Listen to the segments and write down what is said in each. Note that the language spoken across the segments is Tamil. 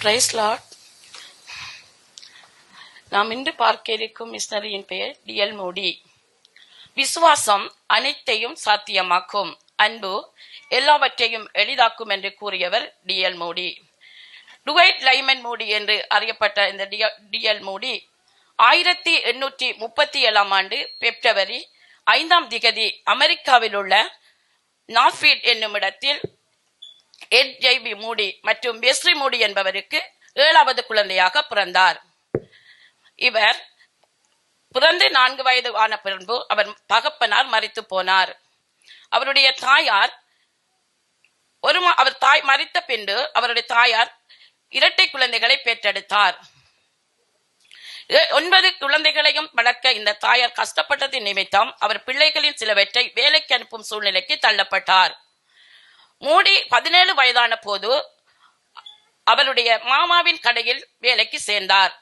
Price Lord. நாம் இன்று பார்க்க இருக்கும் மிஷனரியின் பெயர் டிஎல் மூடி. விசுவாசம் அனைத்தையும் சாத்தியமாக்கும், அன்பு எல்லாவற்றையும் எளிதாக்கும் என்று கூறியவர் டிஎல் மூடி. டுவைட் லைமன் மூடி என்று அறியப்பட்ட இந்த டிஎல் மூடி 1837 பிப்ரவரி 5 அமெரிக்காவில் உள்ள நார்ஃபீல்ட் என்னும் இடத்தில் எட்.ஜே.பி. மூடி மற்றும் வெஸ்லி மூடி என்பவருக்கு 7வது குழந்தையாக பிறந்தார். இவர் பிறந்து 4 வயது ஆன பின்பு அவர் தகப்பனார் மரித்து போனார். அவருடைய தாயார் மரித்த பின்பு அவருடைய தாயார் இரட்டை குழந்தைகளை பெற்றெடுத்தார். 9 குழந்தைகளையும் வளர்க்க இந்த தாயார் கஷ்டப்பட்டதின் நிமித்தம் அவர் பிள்ளைகளின் சிலவற்றை வேலைக்கு அனுப்பும் சூழ்நிலைக்கு தள்ளப்பட்டார். மூடி 17 வயதான போது அவருடைய மாமாவின் கடையில் வேலைக்கு சேர்ந்தார்.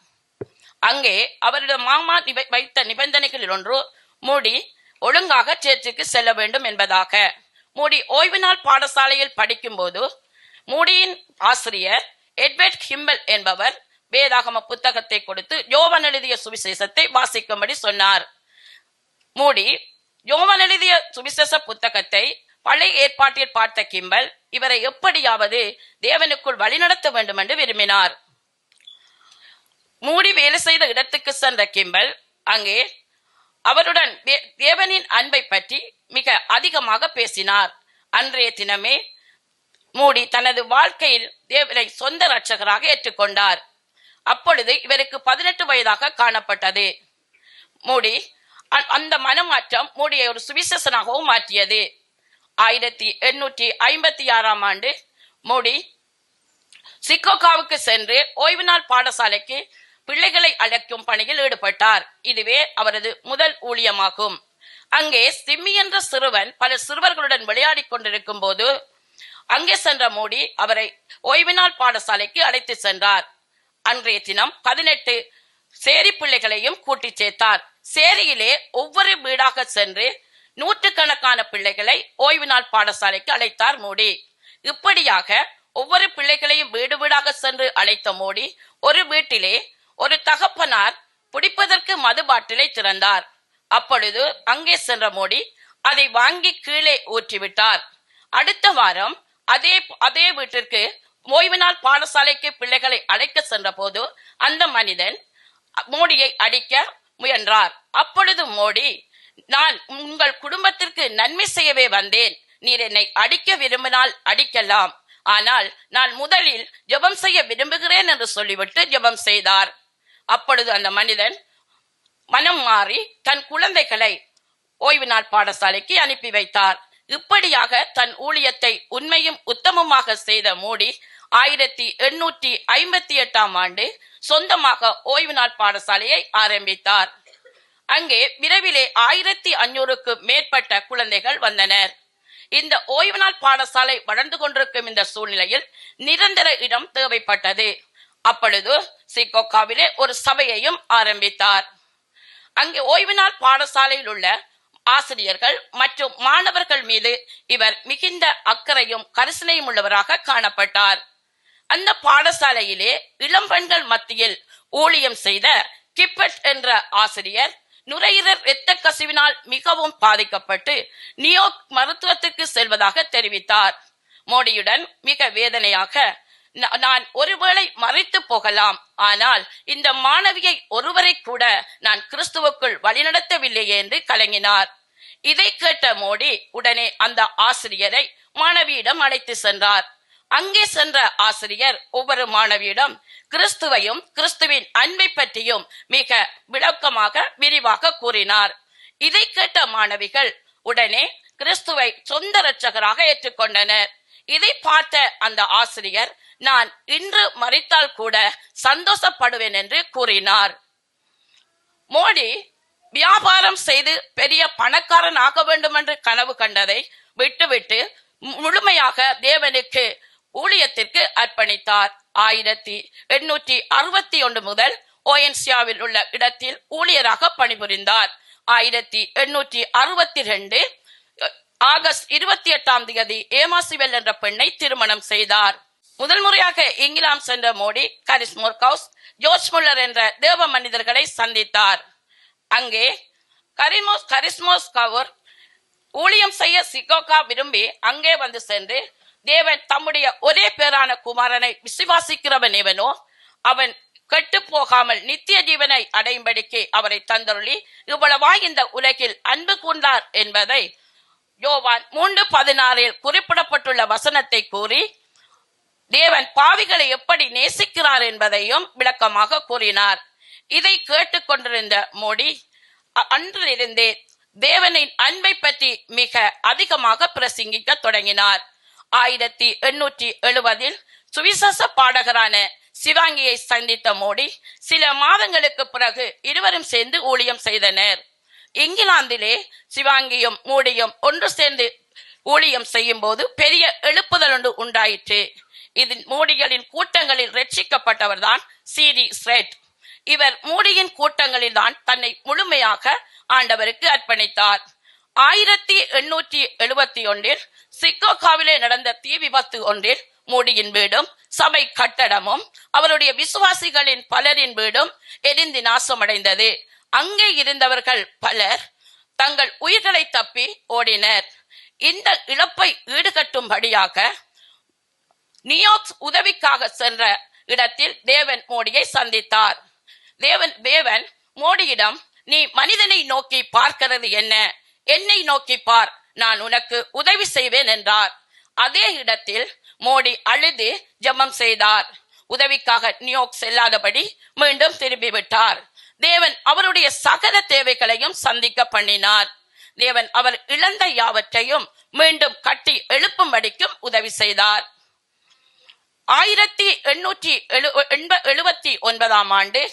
அங்கே அவருடைய மாமா வைத்த நிபந்தனைகளில் ஒன்று மூடி ஒழுங்காக சேர்ச்சுக்கு செல்ல வேண்டும் என்பதாக. மூடி ஓய்வு நாள் பாடசாலையில் படிக்கும் போது மூடியின் ஆசிரியர் எட்வர்ட் ஹிம்பல் என்பவர் வேதாகம புத்தகத்தை கொடுத்து யோவான் எழுதிய சுவிசேஷத்தை வாசிக்கும்படி சொன்னார். மூடி யோவான் எழுதிய சுவிசேஷ புத்தகத்தை பழைய ஏற்பாட்டில் பார்த்த கிம்பல் இவரை எப்படியாவது தேவனுக்குள் வழிநடத்த வேண்டும் என்று விரும்பினார். மூடி வேலை செய்த இடத்துக்கு சென்ற கிம்பல் அங்கே அவருடன் தேவனின் அன்பை பற்றி மிக அதிகமாக பேசினார். அன்றைய தினமே மூடி தனது வாழ்க்கையில் தேவனை சொந்த இரட்சகராக ஏற்றுக்கொண்டார். அப்பொழுது இவருக்கு 18 வயதாக காணப்பட்டது. மூடி அந்த மனமாற்றம் மூடியை ஒரு சுவிசேஷனாகவும் மாற்றியது. 1856 மூடி சிக்கோகாவுக்கு சென்று ஓய்வு நாள் பாடசாலைக்கு பிள்ளைகளை அழைக்கும் பணியில் ஈடுபட்டார். இதுவே அவரது முதல் ஊழியமாகும். அங்கே சிம்மி என்ற சிறுவன் பல சிறுவர்களுடன் விளையாடி கொண்டிருக்கும் போது அங்கே சென்ற மூடி அவரை ஓய்வு நாள் பாடசாலைக்கு அழைத்து சென்றார். அன்றைய தினம் 18 சேரி பிள்ளைகளையும் கூட்டி சேர்த்தார். சேரியிலே ஒவ்வொரு வீடாக சென்று 100கணக்கான பிள்ளைகளை ஓய்வு நாள் பாடசாலைக்கு அழைத்தார் மூடி. இப்படியாக ஒவ்வொரு பிள்ளைகளையும் வீடு வீடாக சென்று அழைத்த மூடி ஒரு வீட்டிலே ஒரு தகப்பனார் பிடிப்பதற்கு மது பாட்டிலை திறந்தார். அப்பொழுது அங்கே சென்ற மூடி அதை வாங்கி கீழே ஊற்றிவிட்டார். அடுத்த வாரம் அதே வீட்டிற்கு ஓய்வு நாள் பாடசாலைக்கு பிள்ளைகளை அழைக்க சென்ற போது அந்த மனிதன் மோடியை அடிக்க முயன்றார். அப்பொழுது மோடி, நான் உங்கள் குடும்பத்திற்கு நன்மை செய்யவே வந்தேன். நீர் என்னை அடிக்க விரும்பினால் அடிக்கலாம், ஆனால் நான் முதலில் ஜெபம் செய்ய விரும்புகிறேன் என்று சொல்லிவிட்டு ஜெபம் செய்தார். அப்பொழுது அந்த மனிதன் மனம் மாறி தன் குழந்தைகளை ஓய்வு நாள் பாடசாலைக்கு அனுப்பி வைத்தார். இப்படியாக தன் ஊழியத்தை உண்மையும் உத்தமமாக செய்த மூடி 1858 சொந்தமாக ஓய்வு நாள் பாடசாலையை ஆரம்பித்தார். அங்கே விரைவிலே 1500க்கு மேற்பட்ட குழந்தைகள் வந்தனர். இந்த ஓய்வு நாள் பாடசாலை வளர்ந்து கொண்டிருக்கும் இந்த சூழ்நிலையில் நிரந்தர இடம் தேவைப்பட்டது. அப்பொழுது சிக்கோகாவிலே ஒரு சபையையும் ஆரம்பித்தார். அங்கே ஓய்வு நாள் பாடசாலையில் உள்ள ஆசிரியர்கள் மற்றும் மாணவர்கள் மீது இவர் மிகுந்த அக்கறையும் கரிசனையும் உள்ளவராக காணப்பட்டார். அந்த பாடசாலையிலே இளம் பெண்கள் மத்தியில் ஊழியம் செய்த கிப்பட் என்ற ஆசிரியர் நுரையீரல் இரத்த கசிவினால் மிகவும் பாதிக்கப்பட்டு நியோக் மருத்துவத்துக்கு செல்வதாக தெரிவித்தார். மோடியுடன் மிக வேதனையாக, நான் ஒருவேளை மறைத்து போகலாம், ஆனால் இந்த மாணவியை ஒருவரை கூட நான் கிறிஸ்துவுக்குள் வழிநடத்தவில்லையே என்று கலங்கினார். இதை கேட்ட மோடி உடனே அந்த ஆசிரியரை மாணவியிடம் அழைத்து சென்றார். அங்கே சென்ற ஆசிரியர் ஒவ்வொரு மாணவியிடம் கிறிஸ்துவையும் கிறிஸ்துவின் அன்பை பற்றியும் மிக விளக்கமாக விரிவாக கூறினார். இதை கேட்ட மாணவிகள் உடனே கிறிஸ்துவை சொந்த இரட்சகராக ஏற்றுக்கொண்டனர். இதை பார்த்த அந்த ஆசிரியர், நான் இன்று மரித்தால் கூட சந்தோஷப்படுவேன் என்று கூறினார். மோடி வியாபாரம் செய்து பெரிய பணக்காரன் ஆக வேண்டும் என்று கனவு கண்டதை விட்டுவிட்டு முழுமையாக தேவனுக்கு ஊழியத்திற்கு அர்ப்பணித்தார். 1861 முதல் ஓயன்சியாவில் உள்ள இடத்தில் ஊழியராக பணிபுரிந்தார். 1862 ஆகஸ்ட் 28 ஏமாசிவெல் என்ற பெண்ணை திருமணம் செய்தார். முதல் முறையாக இங்கிலாந்து சென்ற மோடி கரிஸ் மோர்கவுஸ், ஜோர்ஜ் முல்லர் என்ற தேவ மனிதர்களை சந்தித்தார். அங்கே கரிஸ்மோஸ் கவுர் ஊழியம் செய்ய சிகோகா விரும்பி அங்கே வந்து சென்று, தேவன் தம்முடைய ஒரே பேரான குமாரனை விசுவாசிக்கிறவன் எவனோ அவன் கெட்டு போகாமல் நித்திய ஜீவனை அடையும்படிக்கு அவரை தந்தருளி இவ்வளவாய் இந்த உலகில் அன்பு கூர்ந்தார் என்பதை யோவான் 3:16 குறிப்பிடப்பட்டுள்ள வசனத்தை கூறி தேவன் பாவிகளை எப்படி நேசிக்கிறார் என்பதையும் விளக்கமாக கூறினார். இதை கேட்டுக்கொண்டிருந்த மோடி அன்றிலிருந்தே தேவனின் அன்பை பற்றி மிக அதிகமாக பிரசங்கிக்க தொடங்கினார். 1870 சுவிசேஷ பாடகரான சிவாங்கியை சந்தித்த மோடி சில மாதங்களுக்கு பிறகு இருவரும் சேர்ந்து ஊழியம் செய்தனர். இங்கிலாந்திலே சிவாங்கியும் மோடியும் ஒன்று சேர்ந்து ஊழியம் செய்யும் போது பெரிய எழுப்புதல் ஒன்று உண்டாயிற்று. இதில் மோடிகளின் கூட்டங்களில் ரட்சிக்கப்பட்டவர் தான் சிடி ஸ்ரெட். இவர் மோடியின் கூட்டங்களில் தான் தன்னை முழுமையாக ஆண்டவருக்கு அர்ப்பணித்தார். 1871 சிக்கோகாவிலே நடந்த தீ விபத்து ஒன்றில் மோடியின் வீடும் சபை கட்டடமும் அவருடைய விசுவாசிகளின் பலரின் வீடும் எரிந்து நாசமடைந்தது. அங்கே இருந்தவர்கள் பலர் தங்கள் உயிர்களை தப்பி ஓடினர். இந்த இழப்பை ஈடுகட்டும்படியாக நியோக்ஸ் உதவிக்காக சென்ற இடத்தில் தேவன் மோடியை சந்தித்தார். தேவன் மோடியிடம், நீ மனிதனை நோக்கி பார்க்கிறது என்ன? என்னை நோக்கி பார், நான் உனக்கு உதவி செய்வேன் என்றார். அதே இடத்தில் மோடி அழுது ஜெபம் செய்தார். உதவிக்காக நியோக் செல்லாதபடி மீண்டும் திரும்பிவிட்டார். தேவன் அவருடைய சகல தேவைகளையும் சந்திக்க பண்ணினார். தேவன் அவர் இழந்த யாவற்றையும் மீண்டும் கட்டி எழுப்பும்படிக்கும் உதவி செய்தார். 1879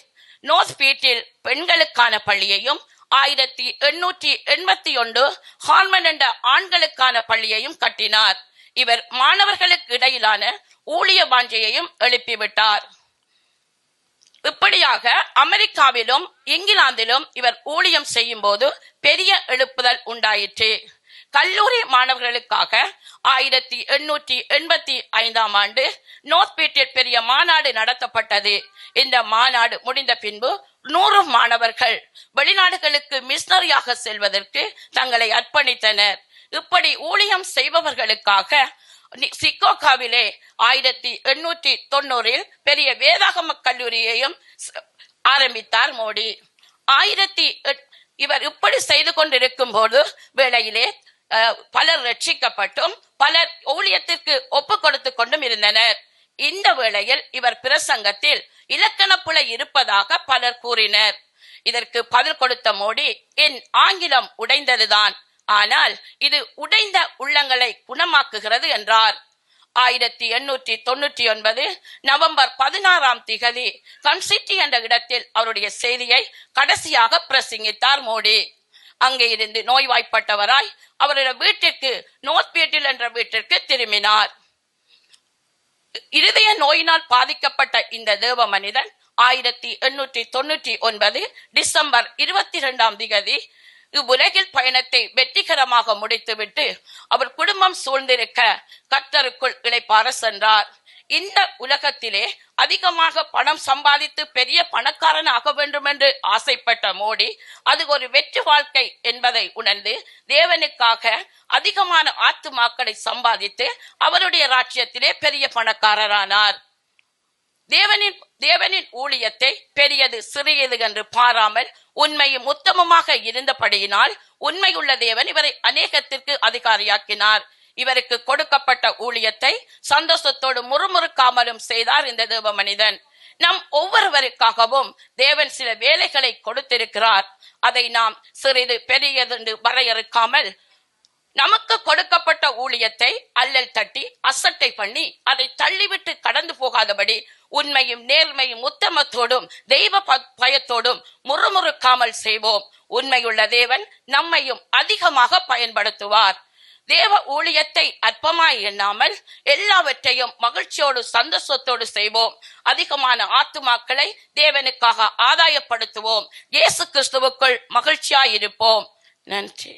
நோர்த் பீட்டில் பெண்களுக்கான பள்ளியையும் 1881 ஹார்மன் என்ற ஆண்களுக்கான பள்ளியையும் கட்டினார். இவர் மாணவர்களுக்கு இடையிலான ஊழிய வாஞ்சையையும் எழுப்பிவிட்டார். இப்படியாக அமெரிக்காவிலும் இங்கிலாந்திலும் இவர் ஊழியம் செய்யும் போது பெரிய எழுப்புதல் உண்டாயிற்று. கல்லூரி மாணவர்களுக்காக 1885 நோர்த் பீட்டில் பெரிய மாநாடு நடத்தப்பட்டது. இந்த மாநாடு முடிந்த பின்பு 100 மாணவர்கள் வெளிநாடுகளுக்கு மிஷனரியாக செல்வதற்கு தங்களை அர்ப்பணித்தனர். இப்படி ஊழியம் செய்பவர்களுக்காக சிக்கோகாவிலே 1890 பெரிய வேதாகம கல்லூரியையும் ஆரம்பித்தார் மோடி. இவர் இப்படி செய்து கொண்டிருக்கும் போது வேளையிலே பலர் ரட்சிக்கப்பட்டும் பலர் ஊழியத்திற்கு ஒப்பு கொடுத்து கொண்டும் இருந்தனர். இந்த வேளையில் இவர் பிரசங்கத்தில் இலக்கண பிழை இருப்பதாக பலர் கூறினர். இதற்கு பதில் கொடுத்த மோடி, என் ஆங்கிலம் உடைந்ததுதான், ஆனால் இது உடைந்த உள்ளங்களை குணமாக்குகிறது என்றார். 1899 நவம்பர் 16 கன்சிட்டி என்ற இடத்தில் அவருடைய செய்தியை கடைசியாக பிரசங்கித்தார் மோடி. அங்கே இருந்து நோய்வாய்ப்பட்டவராய் அவருடைய வீட்டிற்கு நோர்த் பீட்டில் என்ற வீட்டிற்கு திரும்பினார். இருதய நோயினால் பாதிக்கப்பட்ட இந்த தேவ மனிதன் 1899 டிசம்பர் 22 இவ்வுலகில் பயணத்தை வெற்றிகரமாக முடித்துவிட்டு அவர் குடும்பம் சூழ்ந்திருக்க கர்த்தருக்குள் இளைப்பாற சென்றார். இந்த உலகத்திலே அதிகமாக பணம் சம்பாதித்து பெரிய பணக்காரன் ஆக வேண்டும் என்று ஆசைப்பட்ட மோடி அது ஒரு வெற்றி வாழ்க்கை என்பதை உணர்ந்து தேவனுக்காக அதிகமான ஆத்துமாக்களை சம்பாதித்து அவருடைய ராஜ்யத்திலே பெரிய பணக்காரரானார். தேவனின் ஊழியத்தை பெரியது சிறியது என்று பாராமல் உண்மையும் உத்தமமாக இருந்தபடியினால் உண்மையுள்ள தேவன் இவரை அநேகத்திற்கு அதிகாரியாக்கினார். இவருக்கு கொடுக்கப்பட்ட ஊழியத்தை சந்தோஷத்தோடு முறுமுறுக்காமலும் செய்தார் இந்த தேவ மனிதன். நம் ஒவ்வொருவருக்காகவும் தேவன் சில வேலைகளை கொடுத்திருக்கிறார். அதை நாம் சிறிது பெரியதென்று வரையறுக்காமல் நமக்கு கொடுக்கப்பட்ட ஊழியத்தை அல்லல் தட்டி அசட்டை பண்ணி அதை தள்ளிவிட்டு கடந்து போகாதபடி உண்மையும் நேர்மையும் உத்தமத்தோடும் தெய்வ பயத்தோடும் முறுமுறுக்காமல் செய்வோம். உண்மையுள்ள தேவன் நம்மையும் அதிகமாக பயன்படுத்துவார். தேவ ஊழியத்தை அற்பமாய் எண்ணாமல் எல்லாவற்றையும் மகிழ்ச்சியோடு சந்தோஷத்தோடு செய்வோம். அதிகமான ஆத்துமாக்களை தேவனுக்காக ஆதாயப்படுத்துவோம். இயேசு கிறிஸ்துவுக்குள் மகிழ்ச்சியாய் இருப்போம். நன்றி.